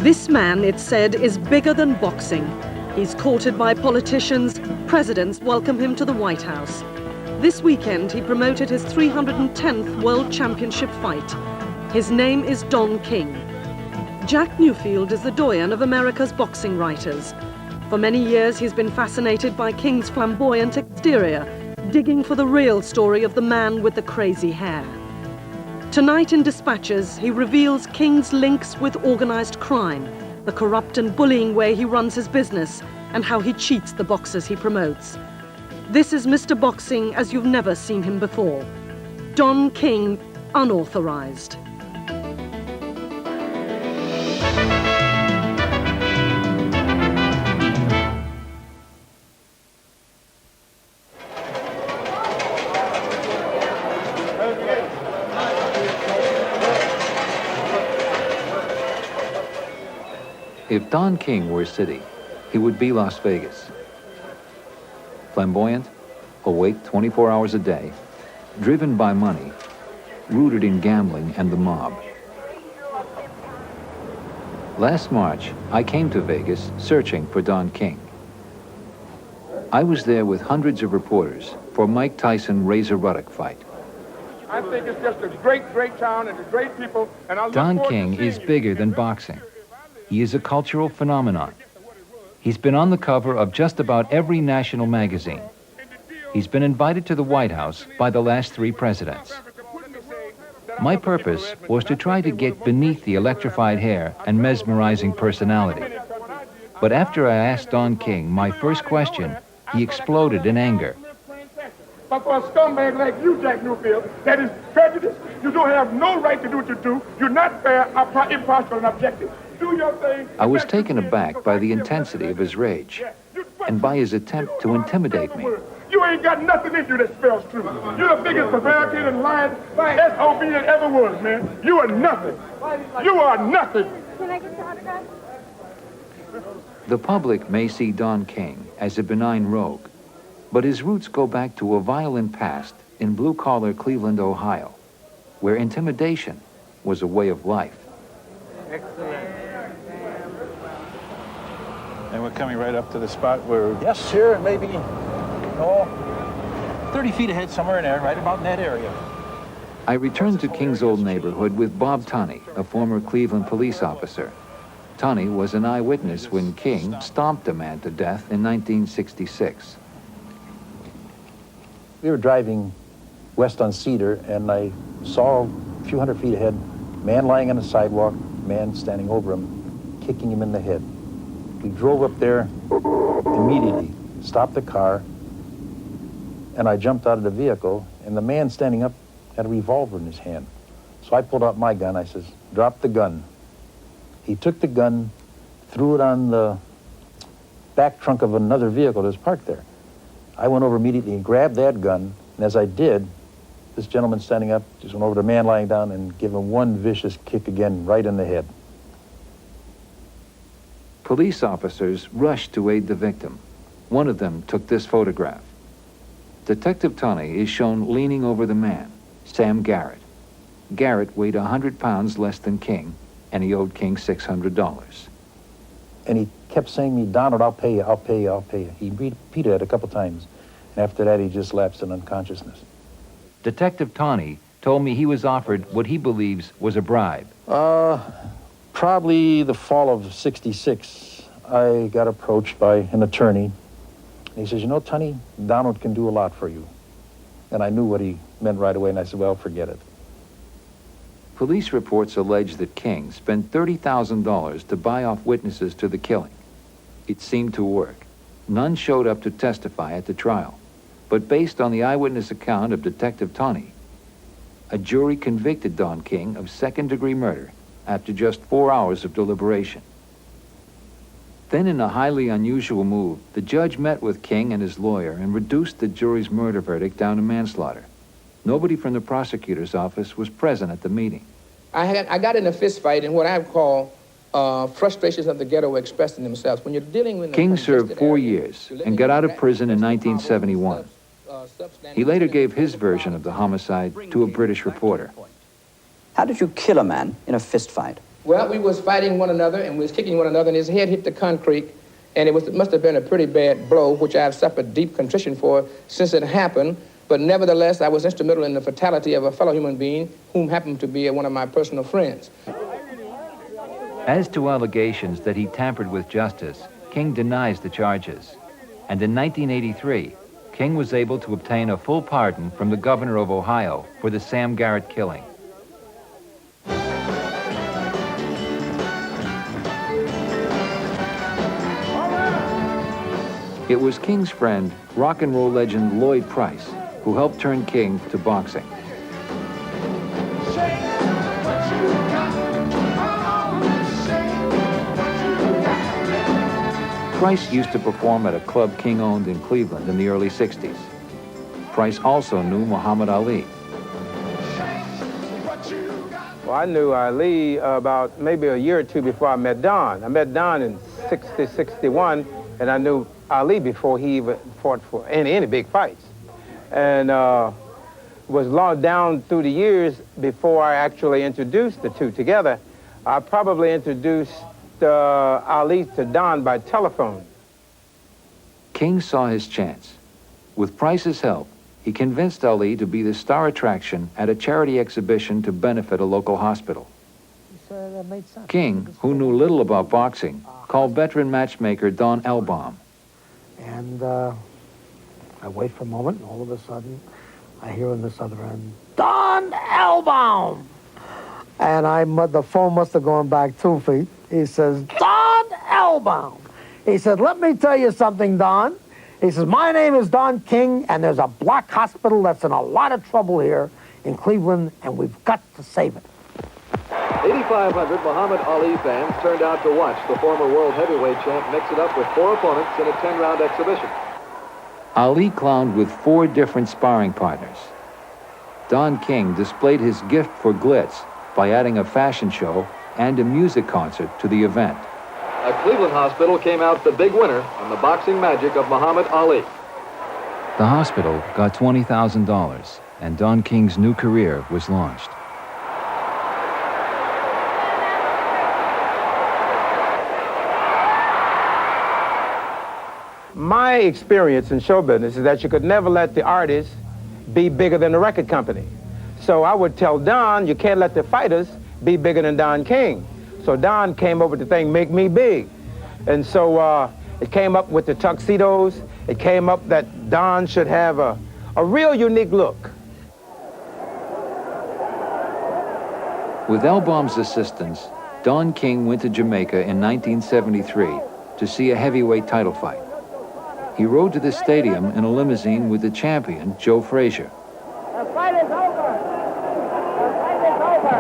This man, it's said, is bigger than boxing. He's courted by politicians. Presidents welcome him to the White House. This weekend, he promoted his 310th World Championship fight. His name is Don King. Jack Newfield is the doyen of America's boxing writers. For many years, he's been fascinated by King's flamboyant exterior, digging for the real story of the man with the crazy hair. Tonight in Dispatches, he reveals King's links with organized crime, the corrupt and bullying way he runs his business, and how he cheats the boxers he promotes. This is Mr. Boxing as you've never seen him before. Don King, Unauthorized. If Don King were a city, he would be Las Vegas. Flamboyant, awake 24 hours a day, driven by money, rooted in gambling and the mob. Last March, I came to Vegas searching for Don King. I was there with hundreds of reporters for Mike Tyson Razor Ruddock fight. I think it's just a great, great town and great people. And Don King is bigger than boxing. He is a cultural phenomenon. He's been on the cover of just about every national magazine. He's been invited to the White House by the last 3 presidents. My purpose was to try to get beneath the electrified hair and mesmerizing personality. But after I asked Don King my first question, he exploded in anger. But for a scumbag like you, Jack Newfield, that is prejudiced, you don't have no right to do what you do. You're not fair, impartial, and objective. Do your thing. I was taken aback by the intensity of his rage and by his attempt to intimidate me. You ain't got nothing in you that spells truth. You're the biggest prevaricator and lying SOB that ever was, man. You are nothing. You are nothing. Can I get your autograph? The public may see Don King as a benign rogue, but his roots go back to a violent past in blue-collar Cleveland, Ohio, where intimidation was a way of life. Excellent. And we're coming right up to the spot where... Yes, here, maybe, 30 feet ahead, somewhere in there, right about in that area. I returned to King's old neighborhood with Bob Tunney, a former Cleveland police officer. Tunney was an eyewitness when King stomped a man to death in 1966. We were driving west on Cedar, and I saw a few hundred feet ahead, man lying on the sidewalk, man standing over him, kicking him in the head. We drove up there immediately, stopped the car, and I jumped out of the vehicle, and the man standing up had a revolver in his hand. So I pulled out my gun. I says, drop the gun. He took the gun, threw it on the back trunk of another vehicle that was parked there. I went over immediately and grabbed that gun, and as I did, this gentleman standing up just went over to the man lying down and gave him one vicious kick again right in the head. Police officers rushed to aid the victim. One of them took this photograph. Detective Tunney is shown leaning over the man, Sam Garrett. Garrett weighed 100 pounds less than King, and he owed King $600. And he kept saying to me, Donald, I'll pay you, I'll pay you, I'll pay you. He repeated it a couple times. And after that, he just lapsed in unconsciousness. Detective Tunney told me he was offered what he believes was a bribe. Probably the fall of '66, I got approached by an attorney. And he says, you know, Tunney, Donald can do a lot for you. And I knew what he meant right away, and I said, well, forget it. Police reports allege that King spent $30,000 to buy off witnesses to the killing. It seemed to work. None showed up to testify at the trial. But based on the eyewitness account of Detective Tunney, a jury convicted Don King of second-degree murder after just 4 hours of deliberation. Then, in a highly unusual move, the judge met with King and his lawyer and reduced the jury's murder verdict down to manslaughter. Nobody from the prosecutor's office was present at the meeting. I got in a fist fight in what I call frustrations of the ghetto expressing themselves. When you're dealing with King served 4 years and got out of prison in 1971. He later gave his version of the homicide to a British reporter. How did you kill a man in a fist fight? Well, we was fighting one another and we was kicking one another, and his head hit the concrete, and it must have been a pretty bad blow, which I've suffered deep contrition for since it happened. But nevertheless, I was instrumental in the fatality of a fellow human being whom happened to be one of my personal friends. As to allegations that he tampered with justice, King denies the charges. And in 1983, King was able to obtain a full pardon from the governor of Ohio for the Sam Garrett killing. It was King's friend, rock and roll legend Lloyd Price, who helped turn King to boxing. Price used to perform at a club King owned in Cleveland in the early 60s. Price also knew Muhammad Ali. Well, I knew Ali about maybe a year or two before I met Don. I met Don in 60, 61, and I knew Ali before he even fought for any big fights. And was long down through the years before I actually introduced the two together. I probably introduced Ali to Don by telephone. King saw his chance. With Price's help, he convinced Ali to be the star attraction at a charity exhibition to benefit a local hospital. King, who knew little about boxing, called veteran matchmaker Don Elbaum. And I wait for a moment, and all of a sudden, I hear on this other end, Don Elbaum! And the phone must have gone back 2 feet. He says, Don Elbaum! He said, let me tell you something, Don. He says, my name is Don King, and there's a black hospital that's in a lot of trouble here in Cleveland, and we've got to save it. 8,500 Muhammad Ali fans turned out to watch the former world heavyweight champ mix it up with 4 opponents in a 10-round exhibition. Ali clowned with 4 different sparring partners. Don King displayed his gift for glitz by adding a fashion show and a music concert to the event. A Cleveland hospital came out the big winner on the boxing magic of Muhammad Ali. The hospital got $20,000, and Don King's new career was launched. My experience in show business is that you could never let the artist be bigger than the record company. So I would tell Don, you can't let the fighters be bigger than Don King. So Don came up with the thing, make me big. And so it came up with the tuxedos. It came up that Don should have a real unique look. With Elbaum's assistance, Don King went to Jamaica in 1973 to see a heavyweight title fight. He rode to the stadium in a limousine with the champion, Joe Frazier. The fight is over. The fight is over.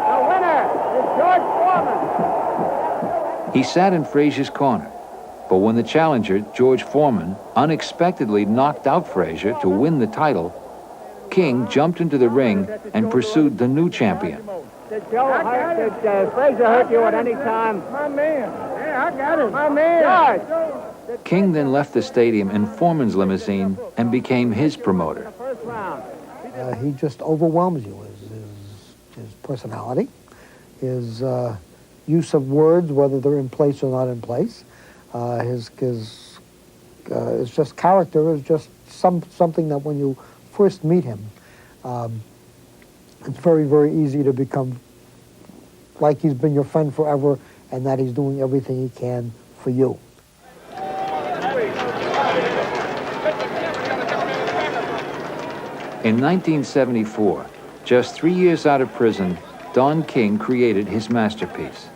The winner is George Foreman. He sat in Frazier's corner, but when the challenger, George Foreman, unexpectedly knocked out Frazier to win the title, King jumped into the ring and pursued the new champion. Did Frazier hurt you at any time? My man. Yeah, I got him. My man. George. King then left the stadium in Foreman's limousine and became his promoter. He just overwhelms you. His personality, his use of words, whether they're in place or not in place. His just character is just something that when you first meet him, it's very, very easy to become like he's been your friend forever and that he's doing everything he can for you. In 1974, just 3 years out of prison, Don King created his masterpiece.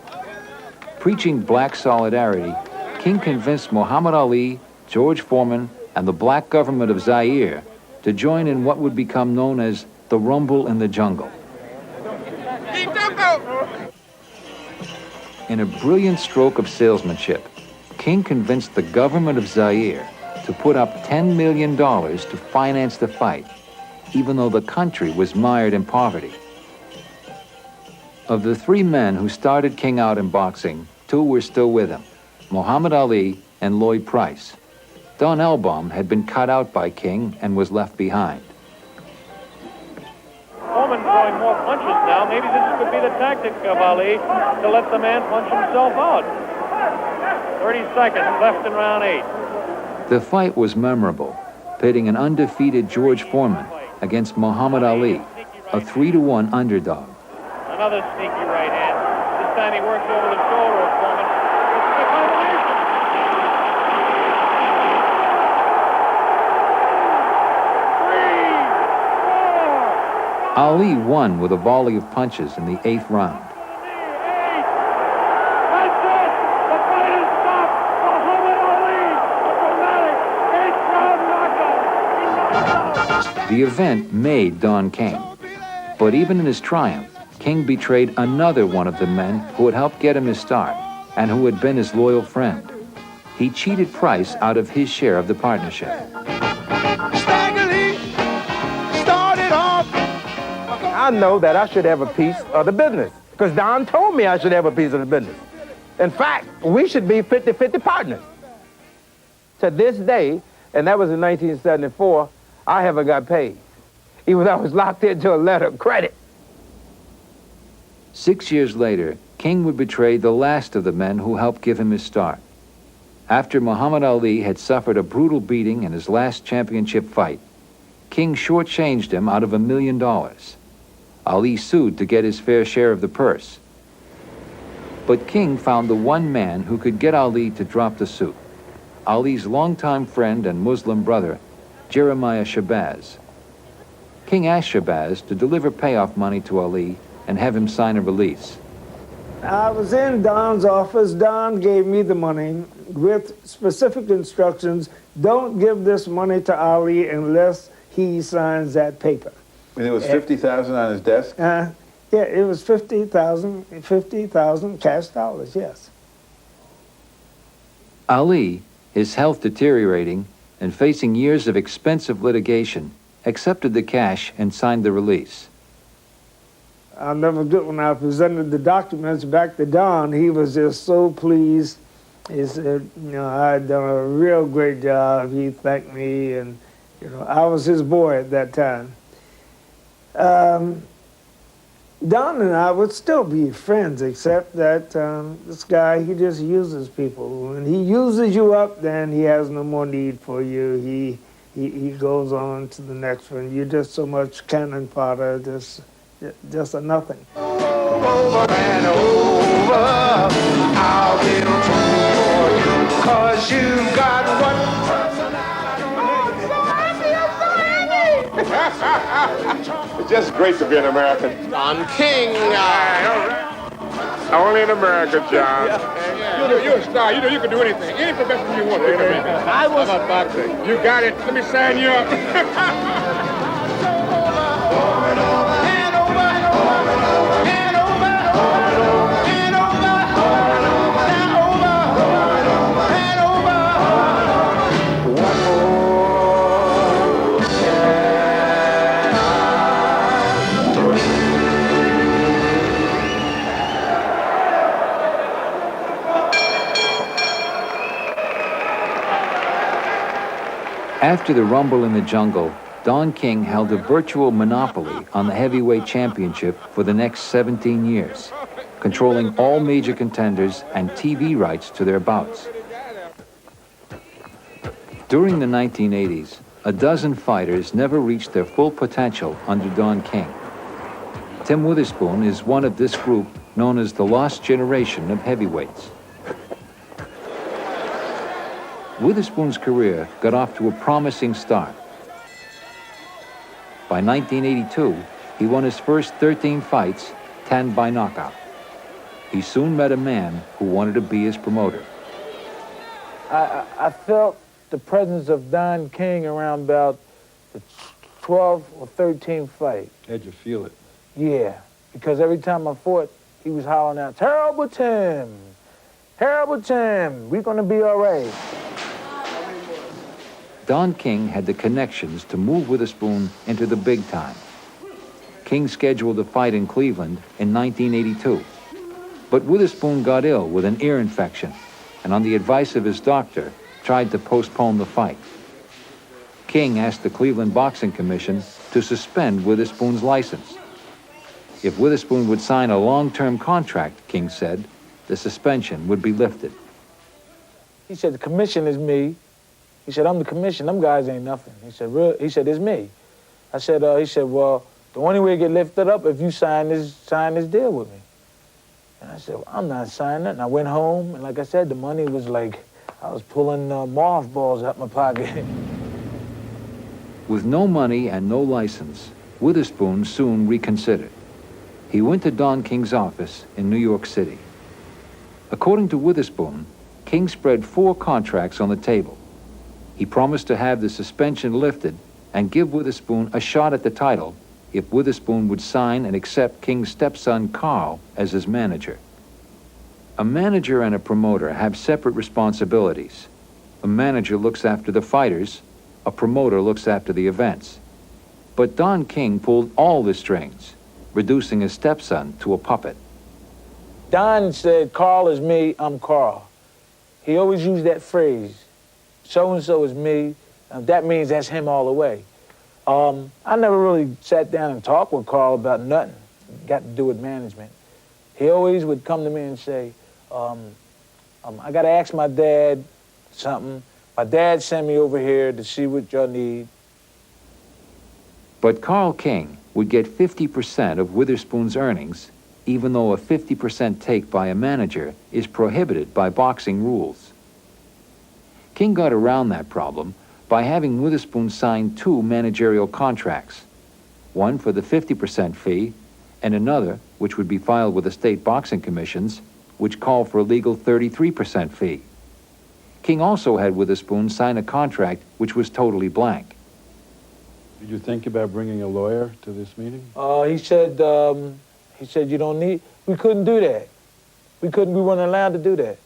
Preaching black solidarity, King convinced Muhammad Ali, George Foreman, and the black government of Zaire to join in what would become known as the Rumble in the Jungle. In a brilliant stroke of salesmanship, King convinced the government of Zaire to put up $10 million to finance the fight, even though the country was mired in poverty. Of the 3 men who started King out in boxing, 2 were still with him, Muhammad Ali and Lloyd Price. Don Elbaum had been cut out by King and was left behind. Foreman throwing more punches now. maybe this could be the tactic of Ali to let the man punch himself out. 30 seconds left in round 8. The fight was memorable, pitting an undefeated George Foreman against Muhammad Ali, a 3-1 underdog. Another sneaky right hand. This time he works over the shoulder of Foreman. It's the combination. Ali won with a volley of punches in the 8th round. That's it! The fight is stopped! Muhammad Ali! A dramatic 8th round knockout! The event made Don King. But even in his triumph, King betrayed another one of the men who had helped get him his start and who had been his loyal friend. He cheated Price out of his share of the partnership. I know that I should have a piece of the business because Don told me I should have a piece of the business. In fact, we should be 50-50 partners. To this day, and that was in 1974, I haven't got paid, even though I was locked into a letter of credit. 6 years later, King would betray the last of the men who helped give him his start. After Muhammad Ali had suffered a brutal beating in his last championship fight, King shortchanged him out of $1 million. Ali sued to get his fair share of the purse. But King found the one man who could get Ali to drop the suit: Ali's longtime friend and Muslim brother, Jeremiah Shabazz. King asked Shabazz to deliver payoff money to Ali and have him sign a release. I was in Don's office. Don gave me the money with specific instructions: don't give this money to Ali unless he signs that paper. And it was $50,000 on his desk? Yeah, it was 50,000 cash dollars, yes. Ali, his health deteriorating and facing years of expensive litigation, accepted the cash and signed the release. I'll never forget when I presented the documents back to Don. He was just so pleased. He said, I had done a real great job. He thanked me, and I was his boy at that time. Don and I would still be friends, except that this guy, he just uses people. When he uses you up, then he has no more need for you. He goes on to the next one. You're just so much cannon fodder, just a nothing. Over and over, I'll be true for you, 'cause you got what? It's just great to be an American. I'm king. Only in America, John. You're a star. You can do anything. Any profession you want to do. I was a boxer. You got it. Let me sign you up. After the Rumble in the Jungle, Don King held a virtual monopoly on the heavyweight championship for the next 17 years, controlling all major contenders and TV rights to their bouts. During the 1980s, a dozen fighters never reached their full potential under Don King. Tim Witherspoon is one of this group known as the lost generation of heavyweights. Witherspoon's career got off to a promising start. By 1982, he won his first 13 fights, 10 by knockout. He soon met a man who wanted to be his promoter. I felt the presence of Don King around about the 12th or 13th fight. How'd you feel it? Yeah, because every time I fought, he was hollering out, "Terrible Tim! Terrible Tim! We're gonna be all right." Don King had the connections to move Witherspoon into the big time. King scheduled a fight in Cleveland in 1982. But Witherspoon got ill with an ear infection, and on the advice of his doctor, tried to postpone the fight. King asked the Cleveland Boxing Commission to suspend Witherspoon's license. If Witherspoon would sign a long-term contract, King said, the suspension would be lifted. He said, the commission is me. He said, I'm the commission. Them guys ain't nothing. He said, real? He said, it's me. I said, he said, well, the only way to get lifted up if you sign this deal with me. And I said, well, I'm not signing it. And I went home, and like I said, the money was like, I was pulling mothballs out my pocket. With no money and no license, Witherspoon soon reconsidered. He went to Don King's office in New York City. According to Witherspoon, King spread 4 contracts on the table. He promised to have the suspension lifted and give Witherspoon a shot at the title if Witherspoon would sign and accept King's stepson Carl as his manager. A manager and a promoter have separate responsibilities. A manager looks after the fighters, a promoter looks after the events. But Don King pulled all the strings, reducing his stepson to a puppet. Don said, Carl is me, I'm Carl. He always used that phrase, so-and-so is me, that means that's him all the way. I never really sat down and talked with Carl about nothing, got to do with management. He always would come to me and say, I gotta ask my dad something. My dad sent me over here to see what y'all need. But Carl King would get 50% of Witherspoon's earnings, even though a 50% take by a manager is prohibited by boxing rules. King got around that problem by having Witherspoon sign 2 managerial contracts, one for the 50% fee, and another, which would be filed with the state boxing commissions, which called for a legal 33% fee. King also had Witherspoon sign a contract which was totally blank. Did you think about bringing a lawyer to this meeting? He said you don't need, we couldn't do that. We weren't allowed to do that.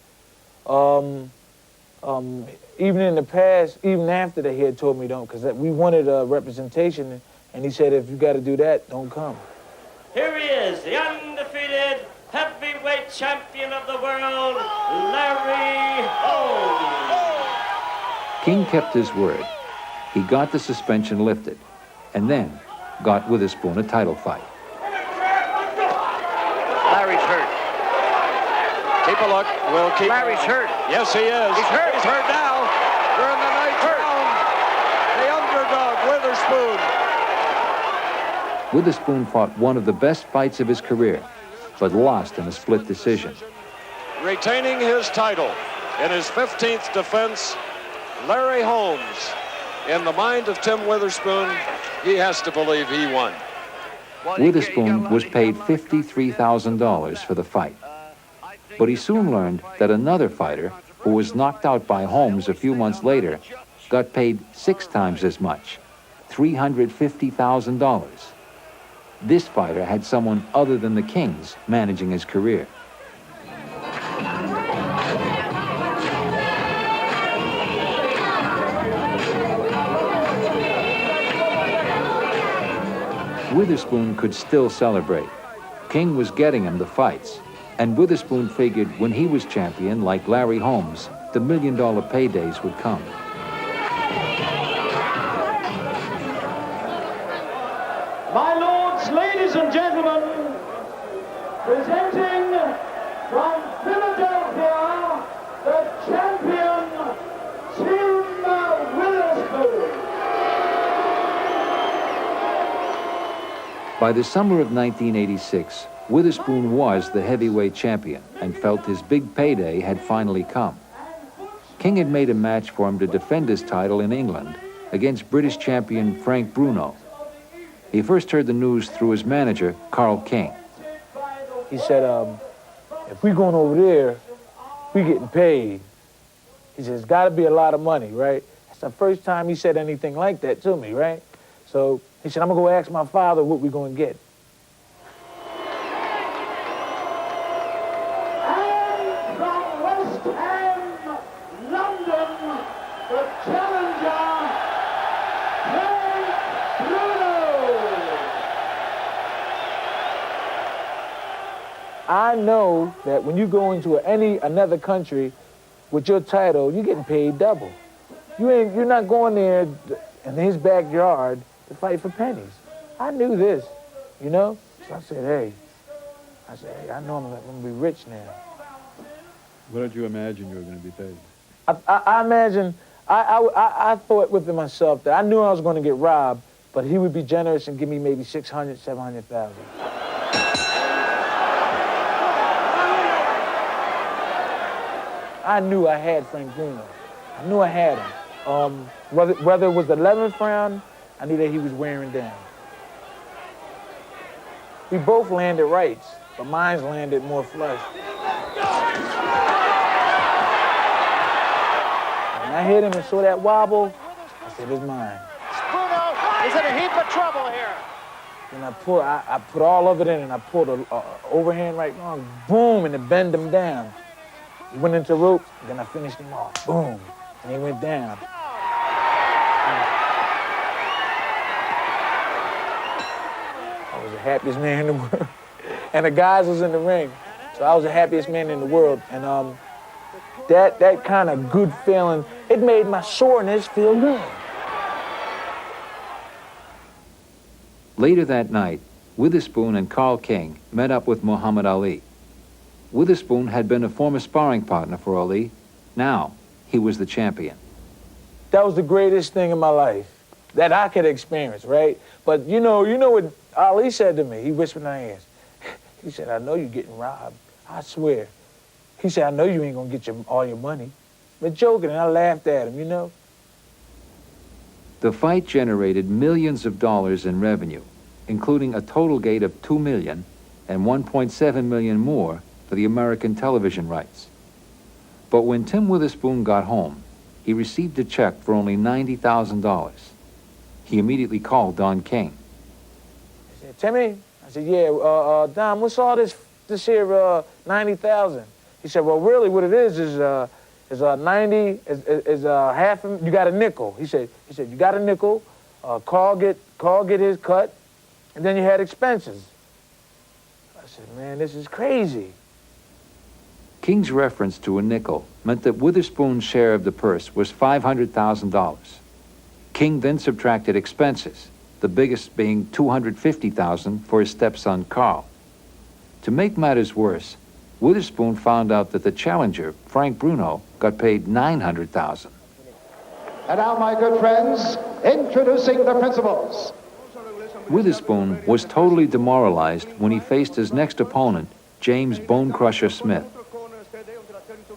Even in the past, even after that, he had told me don't, because we wanted a representation, and he said, if you got to do that, don't come. Here he is, the undefeated heavyweight champion of the world, Larry Holmes. King kept his word. He got the suspension lifted, and then got Witherspoon a title fight. Larry's hurt. Keep a look. We'll keep. Larry's hurt. Yes, he is. He's hurt. He's hurt now. We're in the ninth round. The underdog, Witherspoon. Witherspoon fought one of the best fights of his career, but lost in a split decision. Retaining his title in his 15th defense, Larry Holmes. In the mind of Tim Witherspoon, he has to believe he won. Witherspoon was paid $53,000 for the fight. But he soon learned that another fighter, who was knocked out by Holmes a few months later, got paid 6 times as much, $350,000. This fighter had someone other than the Kings managing his career. Witherspoon could still celebrate. King was getting him the fights, and Witherspoon figured when he was champion, like Larry Holmes, the $1 million paydays would come. My lords, ladies and gentlemen, presenting from Philadelphia, the champion, Tim Witherspoon. By the summer of 1986, Witherspoon was the heavyweight champion and felt his big payday had finally come. King had made a match for him to defend his title in England against British champion Frank Bruno. He first heard the news through his manager, Carl King. He said, if we going over there, we getting paid. He said, it's got to be a lot of money, right? That's the first time he said anything like that to me, right? So he said, I'm going to go ask my father what we're going to get. And from West Ham, London, the challenger, Frank Bruno. I know that when you go into another country with your title, you're getting paid double. You're not going there in his backyard to fight for pennies. I knew this, you know? So I said, hey, I know I'm going to be rich now. What did you imagine you were going to be paid? I imagine, I thought within myself that I knew I was going to get robbed, but he would be generous and give me maybe 600, 700,000. I knew I had Frank Bruno. I knew I had him. Whether it was the 11th round, I knew that he was wearing down. We both landed rights, but mine landed more flush. When I hit him and saw that wobble, I said, it's mine. Bruno is in a heap of trouble here. Then I put all of it in, and I pulled an overhand right wrong, boom, and it bent him down. He went into rope, then I finished him off, boom, and he went down. I was the happiest man in the world. And the guys was in the ring, so I was the happiest man in the world. And that kind of good feeling, it made my soreness feel good. Later that night, Witherspoon and Carl King met up with Muhammad Ali. Witherspoon had been a former sparring partner for Ali. Now, he was the champion. That was the greatest thing in my life that I could experience, right? But you know what Ali said to me? He whispered in my ears. He said, I know you're getting robbed. I swear. He said, I know you ain't gonna get all your money. But joking, and I laughed at him, you know? The fight generated millions of dollars in revenue, including a total gate of $2 million and $1.7 million more for the American television rights. But when Tim Witherspoon got home, he received a check for only $90,000. He immediately called Don King. He said, Timmy? I said, yeah, Don, what's all this here 90,000? He said, well, really what it is 90, is half, you got a nickel. He said, you got a nickel, Carl get his cut, and then you had expenses. I said, man, this is crazy. King's reference to a nickel meant that Witherspoon's share of the purse was $500,000. King then subtracted expenses, the biggest being $250,000 for his stepson Carl. To make matters worse, Witherspoon found out that the challenger, Frank Bruno, got paid $900,000. And now, my good friends, introducing the principals. Witherspoon was totally demoralized when he faced his next opponent, James Bone Crusher Smith.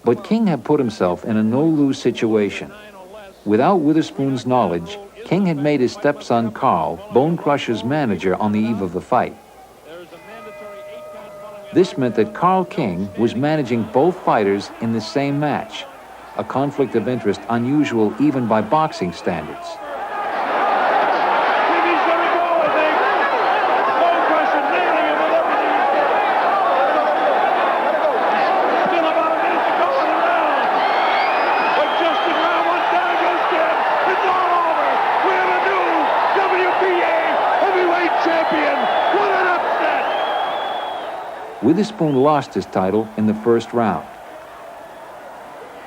But King had put himself in a no-lose situation. Without Witherspoon's knowledge, King had made his stepson Carl Bone Crusher's manager on the eve of the fight. This meant that Carl King was managing both fighters in the same match, a conflict of interest unusual even by boxing standards. Witherspoon lost his title in the first round.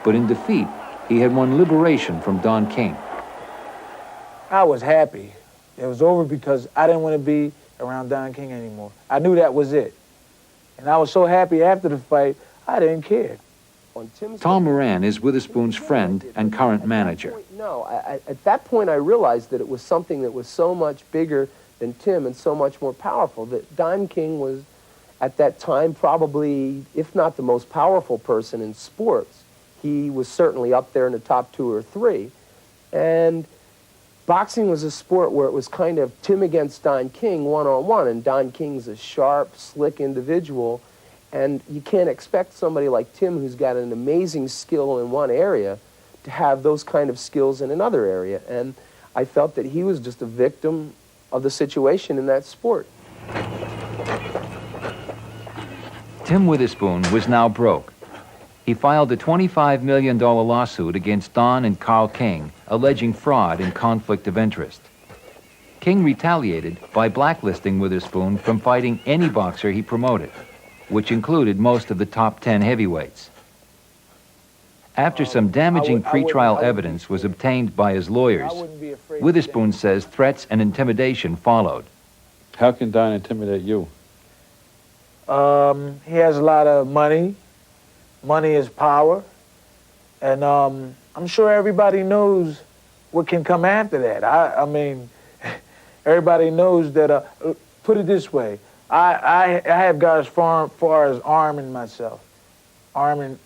But in defeat, he had won liberation from Don King. I was happy. It was over because I didn't want to be around Don King anymore. I knew that was it. And I was so happy after the fight, I didn't care. Tom Moran is Witherspoon's friend and current manager. No, at that point I realized that it was something that was so much bigger than Tim and so much more powerful, that Don King was, at that time, probably, if not the most powerful person in sports. He was certainly up there in the top 2 or 3. And boxing was a sport where it was kind of Tim against Don King one-on-one, and Don King's a sharp, slick individual, and you can't expect somebody like Tim, who's got an amazing skill in one area, to have those kind of skills in another area. And I felt that he was just a victim of the situation in that sport. Tim Witherspoon was now broke. He filed a $25 million lawsuit against Don and Carl King, alleging fraud and conflict of interest. King retaliated by blacklisting Witherspoon from fighting any boxer he promoted, which included most of the top 10 heavyweights. After some damaging pretrial evidence was obtained by his lawyers, Witherspoon says threats and intimidation followed. How can Don intimidate you? He has a lot of money. Money is power. And I'm sure everybody knows what can come after that. I mean, everybody knows that, put it this way, I have got as far as arming myself. Arming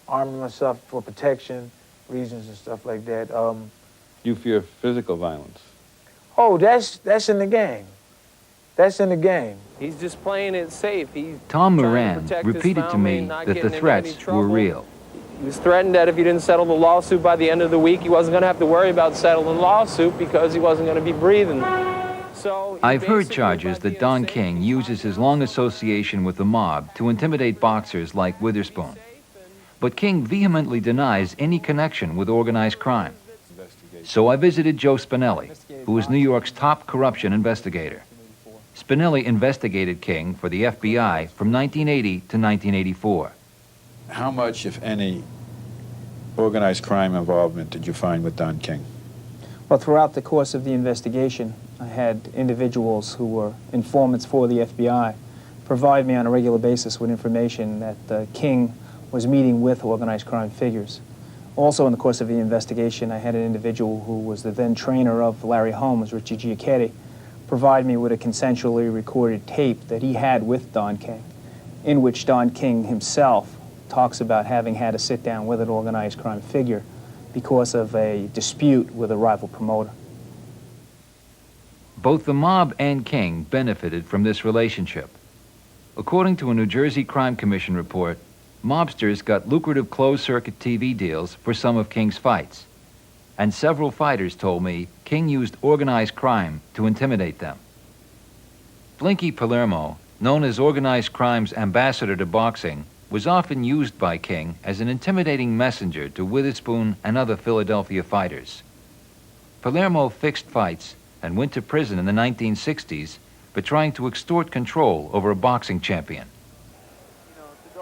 myself for protection reasons and stuff like that. You fear physical violence? Oh, that's in the game. That's in the game. He's just playing it safe. He's Tom trying Moran protect his repeated to family me and not that getting the into any threats were trouble. real. He was threatened that if he didn't settle the lawsuit by the end of the week, he wasn't going to have to worry about settling the lawsuit because he wasn't going to be breathing. So I've heard charges that Don King uses his long association with the mob to intimidate boxers like Witherspoon. But King vehemently denies any connection with organized crime. So I visited Joe Spinelli, who is New York's top corruption investigator. Spinelli investigated King for the FBI from 1980 to 1984. How much, if any, organized crime involvement did you find with Don King? Well, throughout the course of the investigation, I had individuals who were informants for the FBI provide me on a regular basis with information that King was meeting with organized crime figures. Also, in the course of the investigation, I had an individual who was the then trainer of Larry Holmes, Richie Giacchetti, provide me with a consensually recorded tape that he had with Don King, in which Don King himself talks about having had a sit-down with an organized crime figure because of a dispute with a rival promoter. Both the mob and King benefited from this relationship. According to a New Jersey Crime Commission report, mobsters got lucrative closed-circuit TV deals for some of King's fights. And several fighters told me King used organized crime to intimidate them. Blinky Palermo, known as organized crime's ambassador to boxing, was often used by King as an intimidating messenger to Witherspoon and other Philadelphia fighters. Palermo fixed fights and went to prison in the 1960s for trying to extort control over a boxing champion.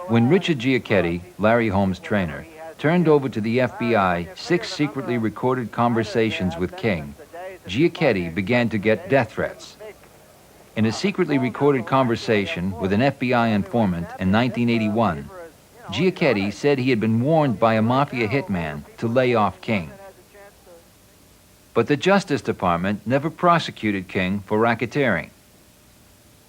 When Richard Giacchetti, Larry Holmes' trainer, turned over to the FBI 6 secretly recorded conversations with King, Giacchetti began to get death threats. In a secretly recorded conversation with an FBI informant in 1981, Giacchetti said he had been warned by a mafia hitman to lay off King. But the Justice Department never prosecuted King for racketeering.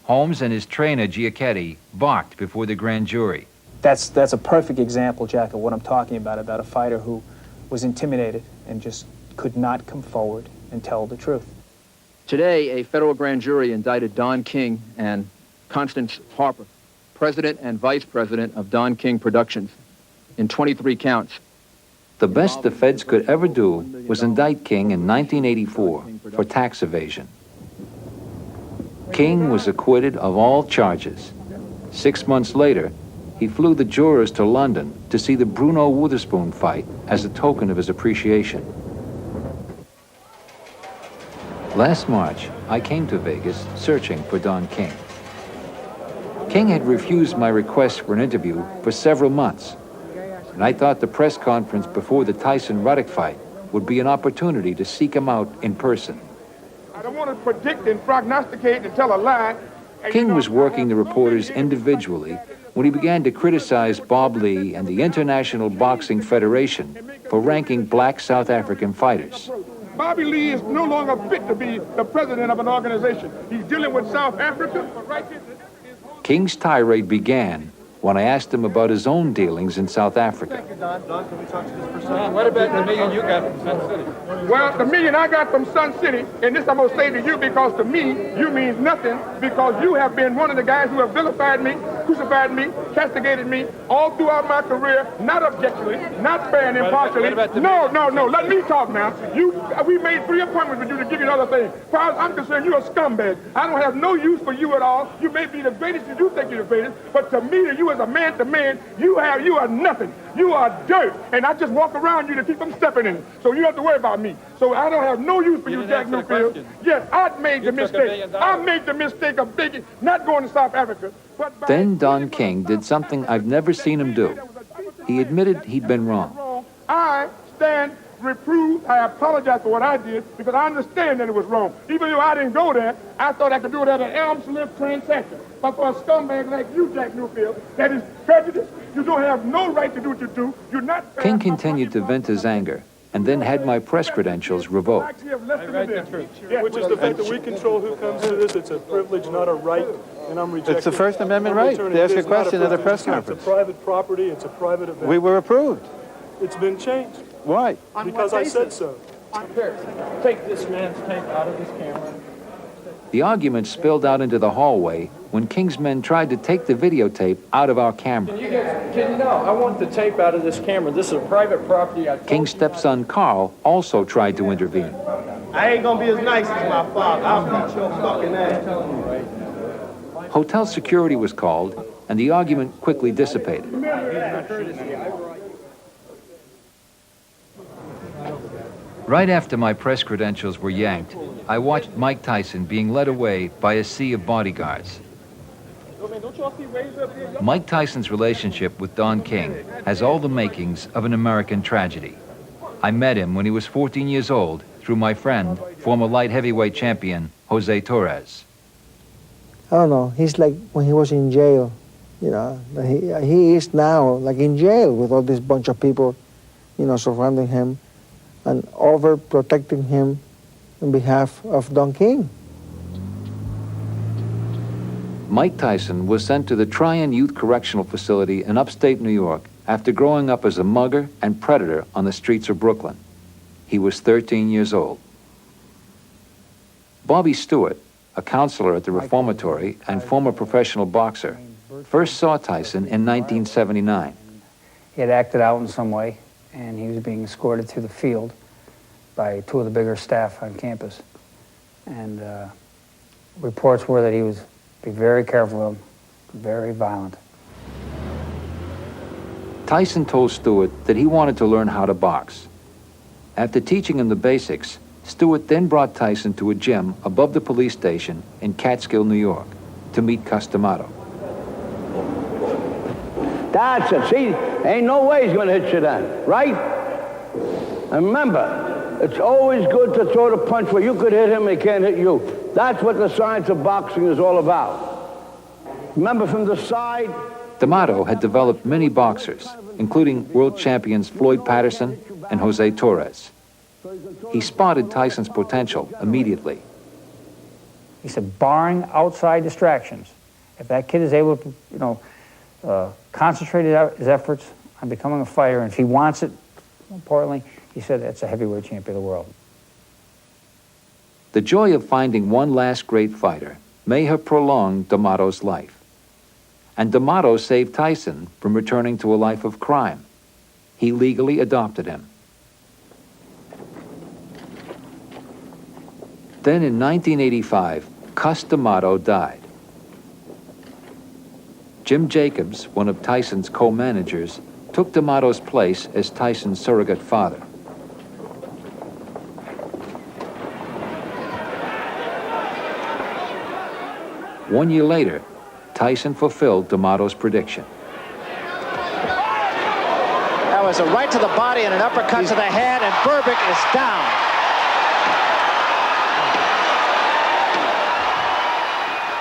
Holmes and his trainer, Giacchetti, balked before the grand jury. That's a perfect example, Jack, of what I'm talking about a fighter who was intimidated and just could not come forward and tell the truth. Today, a federal grand jury indicted Don King and Constance Harper, president and vice president of Don King Productions, in 23 counts. The best the feds could ever do was indict King in 1984 for tax evasion. King was acquitted of all charges. 6 months later, he flew the jurors to London to see the Bruno Witherspoon fight as a token of his appreciation. Last March, I came to Vegas searching for Don King. King had refused my request for an interview for several months, and I thought the press conference before the Tyson-Ruddock fight would be an opportunity to seek him out in person. I don't want to predict and prognosticate and tell a lie. King was working the reporters individually when he began to criticize Bob Lee and the International Boxing Federation for ranking black South African fighters. Bobby Lee is no longer fit to be the president of an organization. He's dealing with South Africa. King's tirade began when I asked him about his own dealings in South Africa. Don, can we talk to this person? What about the million you got from Sun City? Well, the million I got from Sun City, and this I'm going to say to you because to me, you means nothing because you have been one of the guys who have vilified me, crucified me, castigated me all throughout my career, not objectively, not fair and impartially. No, let me talk now. We made 3 appointments with you to give you another thing. As far as I'm concerned, you're a scumbag. I don't have no use for you at all. You may be the greatest and you think you're the greatest, but to me, to you as a man to man, you are nothing. You are dirt, and I just walk around you to keep them stepping in it. So you don't have to worry about me. So I don't have no use for you, Jack Newfield. Yes, I made the mistake. I made the mistake of thinking, not going to South Africa. Then Don King did something I've never seen him do. He admitted he'd been wrong. I stand reproved. I apologize for what I did because I understand that it was wrong. Even though I didn't go there, I thought I could do it at an arm's length transaction. But for a scumbag like you, Jack Newfield, that is prejudiced. You don't have no right to do what you do. You're not. King continued to vent his anger and then had my press credentials revoked. Which is the fact that we control who comes to this. It's a privilege, not a right, and I'm rejecting. It's the First Amendment right to ask a question at a press conference. It's a private property. It's a private event. We were approved. It's been changed. Why? Because I said so. Here, take this man's tape out of this camera. The argument spilled out into the hallway when King's men tried to take the videotape out of our camera. No, I want the tape out of this camera. This is a private property. King's stepson Carl also tried to intervene. I ain't gonna be as nice as my father. I'll beat your fucking ass. Hotel security was called, and the argument quickly dissipated. Right after my press credentials were yanked, I watched Mike Tyson being led away by a sea of bodyguards. Mike Tyson's relationship with Don King has all the makings of an American tragedy. I met him when he was 14 years old through my friend, former light heavyweight champion, Jose Torres. I don't know, he's like when he was in jail, you know, he is now like in jail with all this bunch of people, you know, surrounding him and overprotecting him on behalf of Don King. Mike Tyson was sent to the Tryon Youth Correctional Facility in upstate New York after growing up as a mugger and predator on the streets of Brooklyn. He was 13 years old. Bobby Stewart, a counselor at the reformatory and former professional boxer, first saw Tyson in 1979. He had acted out in some way, and he was being escorted through the field by two of the bigger staff on campus. And reports were that he was be very careful of him, very violent. Tyson told Stewart that he wanted to learn how to box. After teaching him the basics, Stewart then brought Tyson to a gym above the police station in Catskill, New York, to meet Cus D'Amato. That's it. See, ain't no way he's going to hit you then, right? And remember, it's always good to throw the punch where you could hit him and he can't hit you. That's what the science of boxing is all about. Remember, from the side... D'Amato had developed many boxers, including world champions Floyd Patterson and Jose Torres. He spotted Tyson's potential immediately. He said, barring outside distractions, if that kid is able to, you know, concentrate his efforts on becoming a fighter, and if he wants it, importantly, he said that's a heavyweight champion of the world. The joy of finding one last great fighter may have prolonged D'Amato's life. And D'Amato saved Tyson from returning to a life of crime. He legally adopted him. Then in 1985, Cus D'Amato died. Jim Jacobs, one of Tyson's co-managers, took D'Amato's place as Tyson's surrogate father. One year later, Tyson fulfilled D'Amato's prediction. That was a right to the body and an uppercut to the head, and Berbick is down.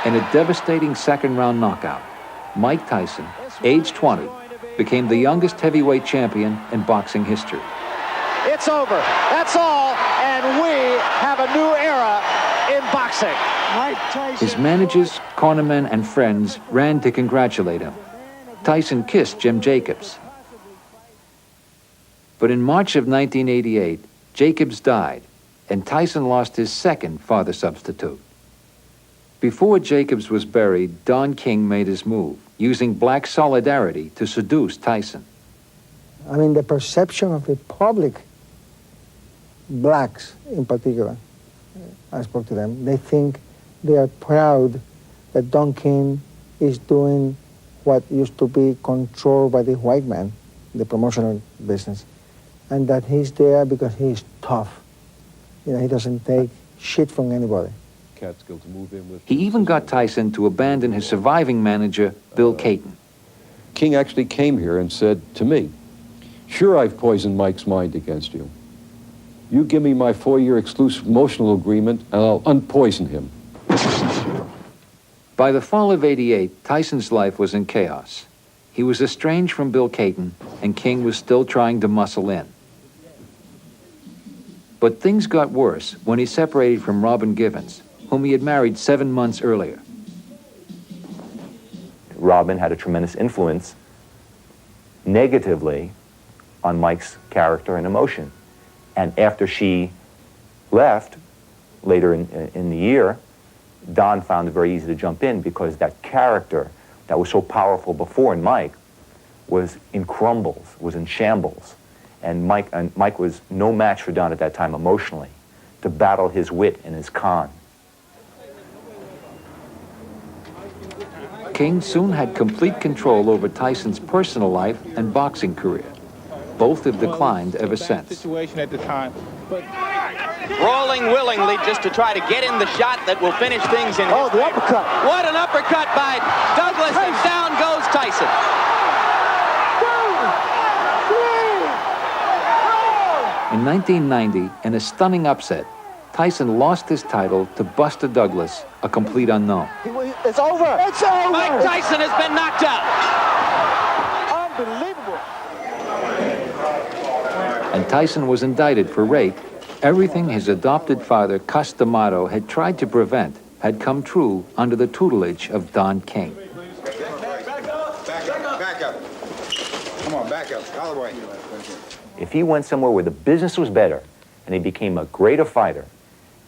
In a devastating second-round knockout, Mike Tyson, age 20, became the youngest heavyweight champion in boxing history. It's over. That's all, and we have a new era in boxing. His managers, cornermen, and friends ran to congratulate him. Tyson kissed Jim Jacobs. But in March of 1988, Jacobs died, and Tyson lost his second father substitute. Before Jacobs was buried, Don King made his move, using black solidarity to seduce Tyson. I mean, the perception of the public, blacks in particular, I spoke to them, they think they are proud that Don King is doing what used to be controlled by the white man, the promotional business, and that he's there because he's tough. You know, he doesn't take shit from anybody. Catskill to move in with. He even got Tyson to abandon his surviving manager, Bill Caton. King actually came here and said to me, "Sure, I've poisoned Mike's mind against you, You give me my 4-year exclusive emotional agreement, and I'll unpoison him. By the fall of '88, Tyson's life was in chaos. He was estranged from Bill Caton, and King was still trying to muscle in. But things got worse when he separated from Robin Givens, whom he had married 7 months earlier. Robin had a tremendous influence negatively on Mike's character and emotion. And after she left, later in the year, Don found it very easy to jump in because that character that was so powerful before in Mike was in crumbles, was in shambles. And Mike was no match for Don at that time emotionally to battle his wit and his con. King soon had complete control over Tyson's personal life and boxing career. Both have declined ever since. Situation at the time, but rolling willingly just to try to get in the shot that will finish things in. Oh, the uppercut! What an uppercut by Douglas, and down goes Tyson. In 1990, in a stunning upset, Tyson lost his title to Buster Douglas, a complete unknown. It's over. It's over. Mike Tyson has been knocked out. Unbelievable. And Tyson was indicted for rape. Everything his adopted father, Cus D'Amato, had tried to prevent had come true under the tutelage of Don King. Back up. Come on, back up. All the way. If he went somewhere where the business was better and he became a greater fighter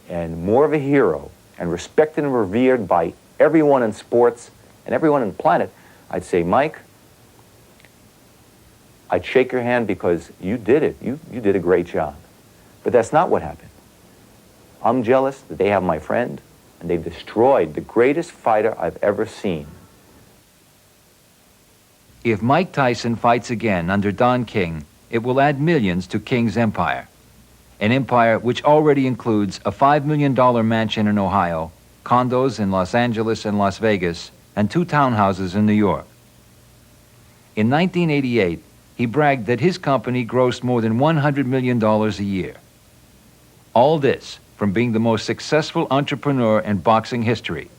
and more of a hero and respected and revered by everyone in sports and everyone on the planet, I'd say, Mike, I'd shake your hand because you did it. You did a great job. But that's not what happened. I'm jealous that they have my friend, and they've destroyed the greatest fighter I've ever seen. If Mike Tyson fights again under Don King, it will add millions to King's empire. An empire which already includes a $5 million mansion in Ohio, condos in Los Angeles and Las Vegas, and 2 townhouses in New York. In 1988, he bragged that his company grossed more than $100 million a year. All this from being the most successful entrepreneur in boxing history.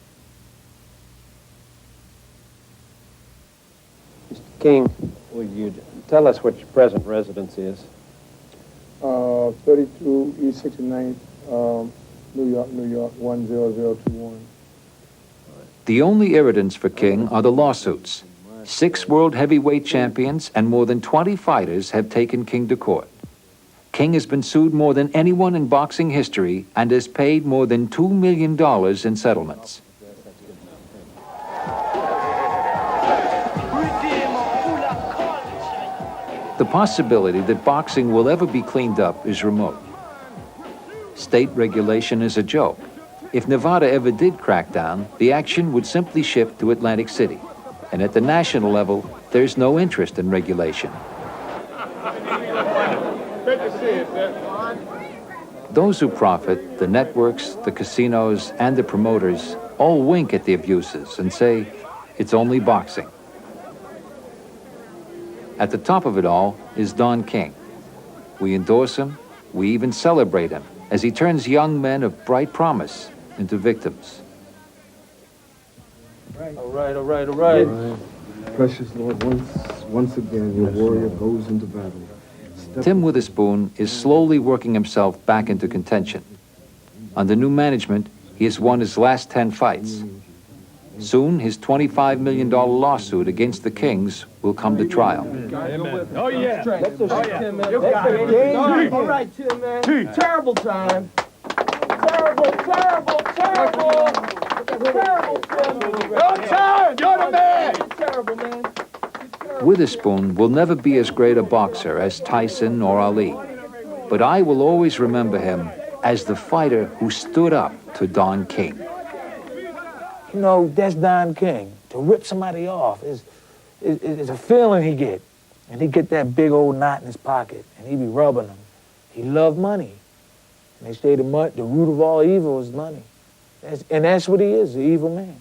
Mr. King, will you tell us what your present residence is? 32 East 69th, New York, 10021. The only evidence for King are the lawsuits. 6 world heavyweight champions and more than 20 fighters have taken King to court. King has been sued more than anyone in boxing history and has paid more than $2 million in settlements. The possibility that boxing will ever be cleaned up is remote. State regulation is a joke. If Nevada ever did crack down, the action would simply shift to Atlantic City. And at the national level, there's no interest in regulation. Those who profit, the networks, the casinos, and the promoters, all wink at the abuses and say, it's only boxing. At the top of it all is Don King. We endorse him, we even celebrate him as he turns young men of bright promise into victims. All right. Precious Lord, once again, your warrior goes into battle. Tim Witherspoon is slowly working himself back into contention. Under new management, he has won his last 10 fights. Soon, his $25 million lawsuit against the Kings will come to trial. Oh, yeah. All right, Tim, man. Terrible time. Terrible. Your turn. You're the man. Terrible, man. Witherspoon will never be as great a boxer as Tyson or Ali, but I will always remember him as the fighter who stood up to Don King. You know, that's Don King. To rip somebody off is a feeling he get. And he get that big old knot in his pocket, and he be rubbing them. He loved money. And they say the root of all evil is money. And that's what he is, the evil man.